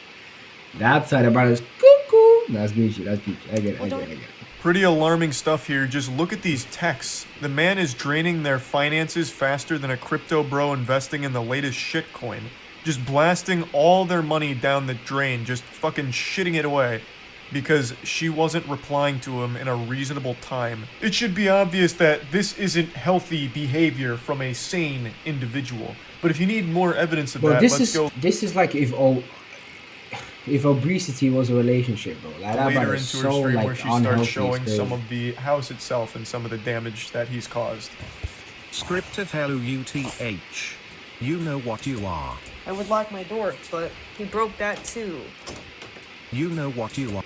That side of brothers, cuckoo. That's Gucci. I get it. Pretty alarming stuff here. Just look at these texts. The man is draining their finances faster than a crypto bro investing in the latest shitcoin. Just blasting all their money down the drain, just fucking shitting it away because she wasn't replying to him in a reasonable time. It should be obvious that this isn't healthy behavior from a sane individual. But if you need more evidence of that, let's go this is like if obesity was a relationship, bro. Like that later brother into is her so stream like where she unhealthy. starts It's showing crazy. some of the house itself and some of the damage that he's caused. Script of LUTH. You know what you are. I would lock my door, but he broke that too. You know what you are.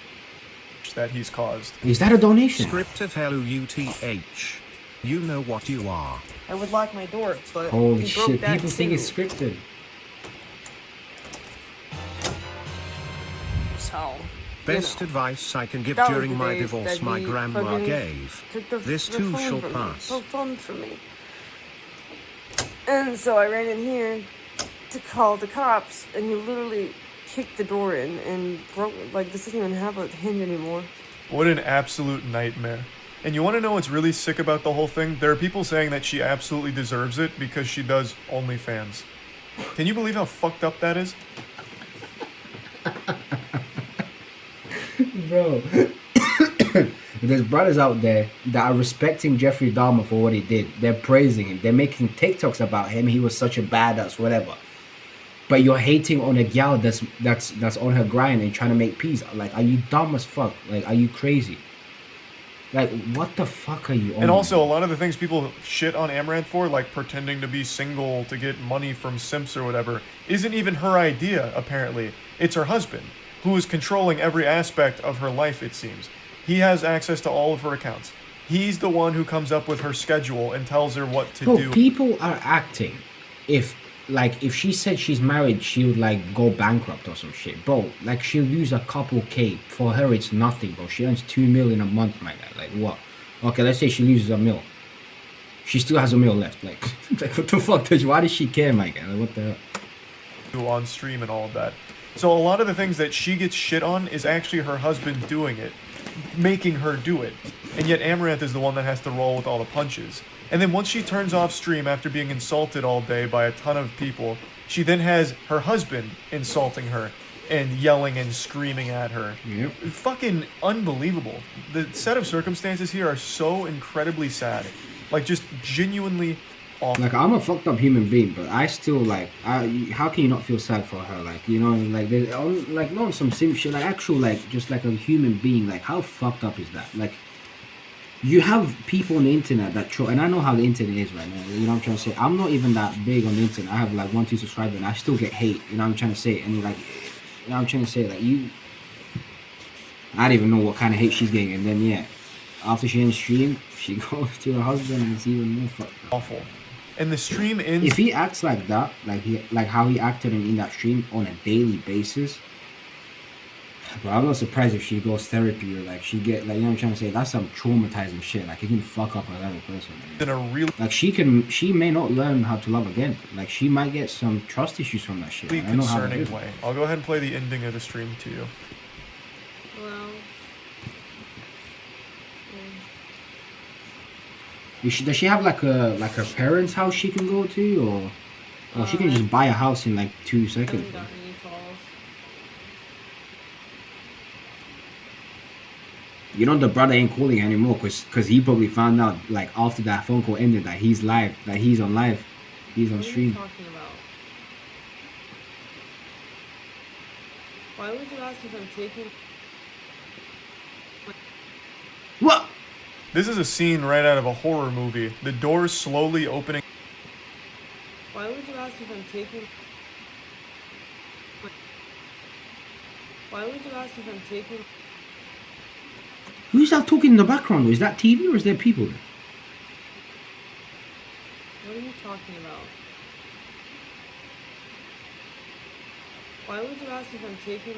That he's caused. Is that a donation? Script of LUTH. You know what you are. I would lock my door, but Holy he broke shit! that People think too. it's scripted. So, Best you know, advice I can give that was during the my day divorce that my he grandma fucking gave. took This the too phone shall from me. pass. The phone from me. And so I ran in here to call the cops, and he literally kicked the door in and broke. Like, this doesn't even have a hinge anymore. What an absolute nightmare. And you want to know what's really sick about the whole thing? There are people saying that she absolutely deserves it because she does OnlyFans. Can you believe how fucked up that is? Bro, there's brothers out there that are respecting Jeffrey Dahmer for what he did. They're praising him. They're making TikToks about him. He was such a badass, whatever. But you're hating on a gal that's on her grind and trying to make peace. Like, are you dumb as fuck? Like, are you crazy? Like, what the fuck are you on? And also, a lot of the things people shit on Amouranth for, like pretending to be single to get money from simps or whatever, isn't even her idea, apparently. It's her husband, who is controlling every aspect of her life, it seems. He has access to all of her accounts. He's the one who comes up with her schedule and tells her what to Bro, do. people are acting if she said she's married, she would like go bankrupt or some shit. Bro, like she'll lose a couple K. For her, it's nothing, bro. She earns 2 million a month, my guy. Like what? Okay, let's say she loses a mil. She still has a mil left. Like, like what the fuck? Why does she care, my guy? Like, what the hell? On stream and all of that. So a lot of the things that she gets shit on is actually her husband doing it, making her do it. And yet Amouranth is the one that has to roll with all the punches. And then once she turns off stream after being insulted all day by a ton of people, she then has her husband insulting her and yelling and screaming at her. Yep. Fucking unbelievable. The set of circumstances here are so incredibly sad. Like, just genuinely awful. Like, I'm a fucked up human being, but I still like. How can you not feel sad for her? Like, you know, like like not some sim shit. Like actual, like just like a human being. Like, how fucked up is that? Like, you have people on the internet that and I know how the internet is right now. You know what I'm trying to say? I'm not even that big on the internet. I have like 1-2 subscribers, and I still get hate. You know what I'm trying to say? And like, you know what I'm trying to say? Like I don't even know what kind of hate she's getting, and then yeah, after she ends stream, she goes to her husband, and it's even more fucked up. Awful. And the stream ends. If he acts like that, like how he acted in that stream on a daily basis, but I'm not surprised if she goes therapy or like she get like, you know what I'm trying to say. That's some traumatizing shit. Like it can fuck up another person. in a real Like she may not learn how to love again. Like she might get some trust issues from that shit. I don't know how it concerning is. way. I'll go ahead and play the ending of the stream to you. Well, Does she have like her parents' house she can go to, or she can just buy a house in like 2 I seconds? haven't gotten any calls. You know the brother ain't calling anymore because he probably found out like after that phone call ended that he's live, that he's on live, he's on What are you stream. talking about? Why would you ask if I'm taking? What? This is a scene right out of a horror movie. The doors slowly opening. Why would you ask if I'm taking? Why would you ask if I'm taking? Who's that talking in the background? Is that TV or is there people there? What are you talking about? Why would you ask if I'm taking?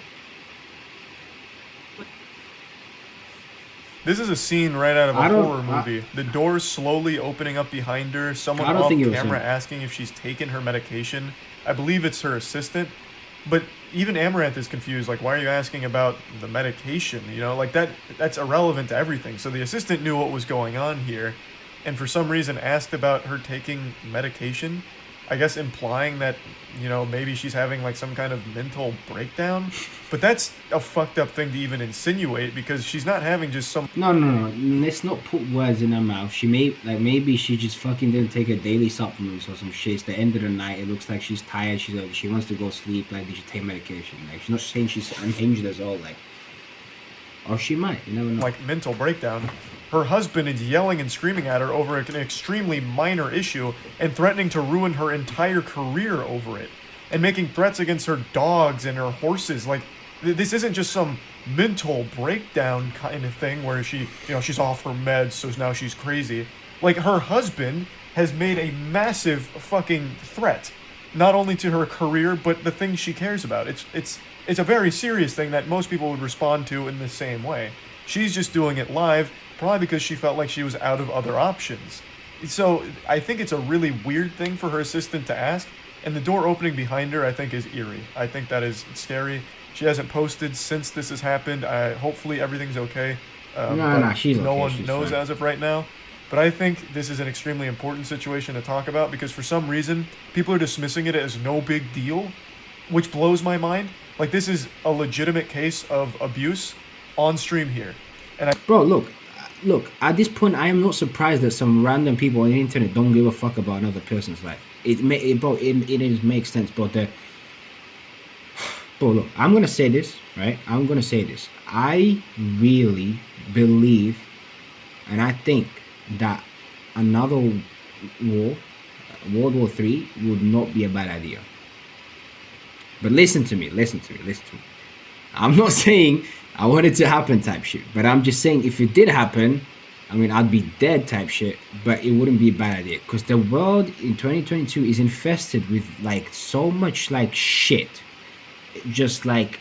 This is a scene right out of a I don't- horror movie. The doors slowly opening up behind her. Someone I don't off think it was camera him. asking if she's taken her medication. I believe it's her assistant. But even Amaranth is confused. Like, why are you asking about the medication? You know, like that's irrelevant to everything. So the assistant knew what was going on here, and for some reason asked about her taking medication. I guess implying that, you know, maybe she's having like some kind of mental breakdown. But that's a fucked up thing to even insinuate, because she's not having just some... No. Let's not put words in her mouth. Maybe she just fucking didn't take her daily supplements or some shit. It's the end of the night. It looks like she's tired. She wants to go sleep. Like, did she take medication? Like, she's not saying she's unhinged as all. Like, or she might. You never know. like mental breakdown. Her husband is yelling and screaming at her over an extremely minor issue and threatening to ruin her entire career over it, and making threats against her dogs and her horses. Like, this isn't just some mental breakdown kind of thing where she, you know, she's off her meds, so now she's crazy. Like, her husband has made a massive fucking threat, not only to her career, but the things she cares about. It's a very serious thing that most people would respond to in the same way. She's just doing it live, probably because she felt like she was out of other options. So I think it's a really weird thing for her assistant to ask, and the door opening behind her I think is eerie. I think that is scary. She hasn't posted since this has happened. Hopefully everything's okay. She's no okay. one She's knows fine. as of right now. But I think this is an extremely important situation to talk about, because for some reason people are dismissing it as no big deal, which blows my mind. Like, this is a legitimate case of abuse on stream here. And Bro, look, at this point, I am not surprised that some random people on the internet don't give a fuck about another person's life. It makes sense, but bro, look, I'm gonna say this, right? I really believe, and I think that another war, World War III, would not be a bad idea. But listen to me. I'm not saying I want it to happen type shit, but I'm just saying if it did happen, I mean, I'd be dead type shit, but it wouldn't be a bad idea, because the world in 2022 is infested with like so much like shit, just like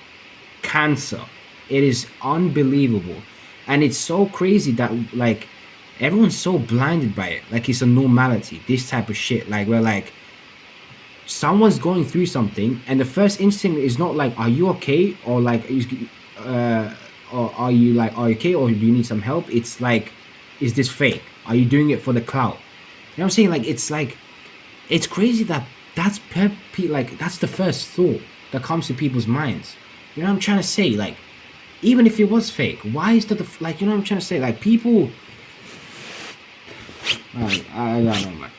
cancer. It is unbelievable, and it's so crazy that like everyone's so blinded by it, like it's a normality, this type of shit. Like, we're like, someone's going through something, and the first instinct is not like, are you okay, or like, or are you like, are you okay, or do you need some help? It's like, is this fake? Are you doing it for the clout? You know what I'm saying? Like, it's crazy that that's that's the first thought that comes to people's minds. You know what I'm trying to say? Like, even if it was fake, why is that like, you know what I'm trying to say? Like, people, I don't know, man.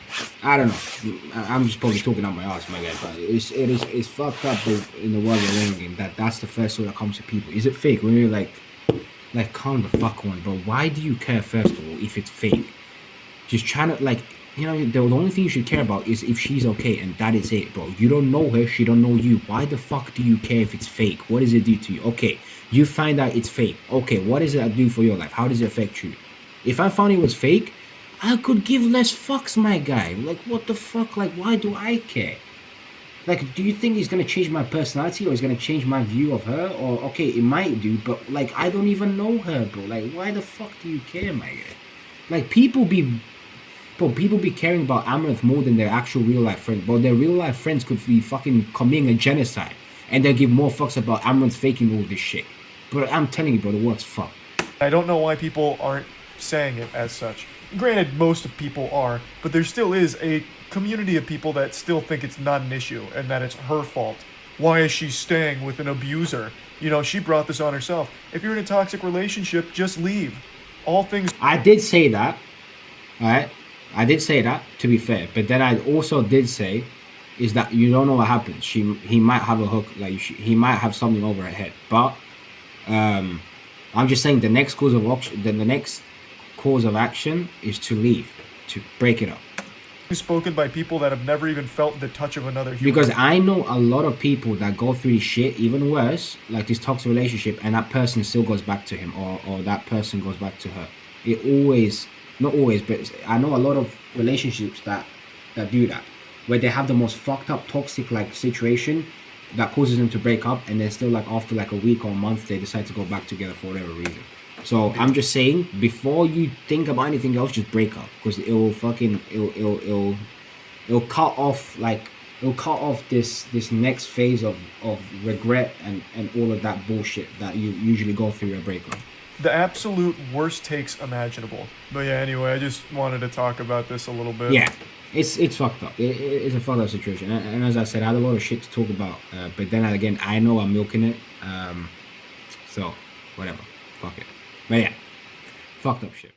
I don't know. I'm just probably talking out my ass, my guy. But it's fucked up in the world we're living in. That's the first thought that comes to people. Is it fake? When you're like calm the fuck on, bro. Why do you care, first of all, if it's fake? Just trying to, like, you know, the only thing you should care about is if she's okay, and that is it, bro. You don't know her, she don't know you. Why the fuck do you care if it's fake? What does it do to you? Okay, you find out it's fake. Okay, what does it do for your life? How does it affect you? If I found it was fake, I could give less fucks, my guy. Like, what the fuck? Like, why do I care? Like, do you think it's gonna change my personality, or it's gonna change my view of her? Or, okay, it might do, but like, I don't even know her, bro. Like, why the fuck do you care, my guy? Like, people be caring about Amaranth more than their actual real life friends. But their real life friends could be fucking committing a genocide, and they'll give more fucks about Amaranth faking all this shit. But I'm telling you, bro, the world's fucked. I don't know why people aren't saying it as such. Granted, most of people are, but there still is a community of people that still think it's not an issue and that it's her fault. Why is she staying with an abuser? You know, she brought this on herself. If you're in a toxic relationship, just leave. All things... I did say that, alright? I did say that, to be fair. But then I also did say, is that you don't know what happens. He might have a hook, like, he might have something over her head. But, I'm just saying the next course of action, the next course of action is to leave, to break it up. Spoken by people that have never even felt the touch of another human. Because I know a lot of people that go through this shit, even worse, like this toxic relationship, and that person still goes back to him, or that person goes back to her. It always, not always, but I know a lot of relationships that do that, where they have the most fucked up toxic like situation that causes them to break up, and then still like after like a week or a month they decide to go back together for whatever reason. So I'm just saying, before you think about anything else, just break up, because it'll cut off like It'll cut off this next phase of regret and all of that bullshit that you usually go through your breakup. The absolute worst takes imaginable. But yeah, anyway, I just wanted to talk about this a little bit. Yeah, it's fucked up. It's a fucked up situation. And as I said, I had a lot of shit to talk about. But then again, I know I'm milking it. So, whatever. Fuck it. But yeah, fucked up shit.